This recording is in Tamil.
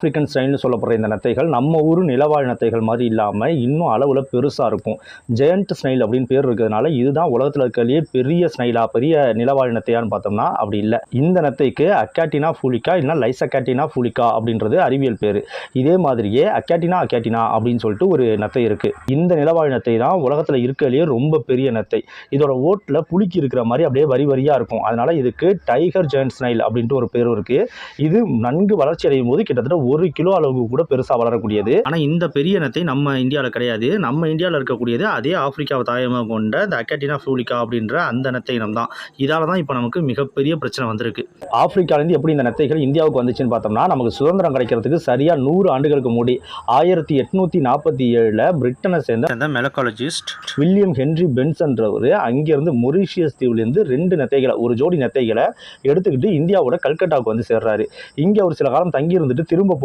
ஆப்பிரிக்கன் ஸ்டைல்னு சொல்லப்படுற இந்த நத்தைகள் நம்ம ஊர் நிலவாழ் நத்தைகள் மாதிரி இல்லாமல் இன்னும் அளவில் பெருசாக இருக்கும். ஜெயண்ட் ஸ்னைல் அப்படின்னு பேர் இருக்கிறதுனால இதுதான் உலகத்தில் இருக்கிறதுலேயே பெரிய ஸ்னைலா, பெரிய நிலவாழ் நத்தையான்னு பார்த்தோம்னா அப்படி இல்லை. இந்த நத்தைக்கு அக்காட்டினா ஃபூலிகா இல்லைனா லைசக்காட்டினா ஃபூலிகா அப்படின்றது அறிவியல் பேர். இதே மாதிரியே அக்காட்டினா அப்படின்னு சொல்லிட்டு ஒரு நத்தை இருக்குது. இந்த நிலவாழ் நத்தை தான் உலகத்தில் இருக்கிறதுலேயே ரொம்ப பெரிய நத்தை. இதோட ஓட்டில் புளிக்கு இருக்கிற மாதிரி அப்படியே வரி வரியாக இருக்கும். அதனால் இதுக்கு டைகர் ஜெயண்ட் ஸ்னைல் அப்படின்ட்டு ஒரு பேர் இருக்குது. இது நன்கு வளர்ச்சி அடையும் போது கிட்டத்தட்ட 1 கிலோ அளவுக்கு கூட பெருசாக வளரக்கூடியது. ஆனால் இந்த பெரிய நத்தை நம்ம இந்தியாவில் கிடையாது. நம்ம இந்தியாவில் இருக்கக்கூடியது அதே ஆப்பிரிக்காவை தாயமாக கொண்ட இந்த அக்காட்டினா ஃபூலிகா அப்படின்ற அந்த நத்தை இனம் தான். இதால தான் இப்போ நமக்கு மிகப்பெரிய பிரச்சனை வந்திருக்கு. ஆப்பிரிக்காலேருந்து எப்படி இந்த நத்தைகள் இந்தியாவுக்கு வந்துச்சுன்னு பார்த்தோம்னா, நமக்கு சுதந்திரம் கிடைக்கிறதுக்கு சரியாக 100 ஆண்டுகளுக்கு முன்னாடி 1847 பிரிட்டனை சேர்ந்த மெலகாலஜிஸ்ட் வில்லியம் ஹென்றி பென்சன்றவர் அங்கிருந்து மொரீஷியஸ் தீவுலேருந்து 2 நத்தைகளை, ஒரு ஜோடி நத்தைகளை எடுத்துக்கிட்டு இந்தியாவோட கல்கட்டாவுக்கு வந்து சேர்றாரு. இங்கே ஒரு சில காலம் தங்கி இருந்துட்டு திரும்ப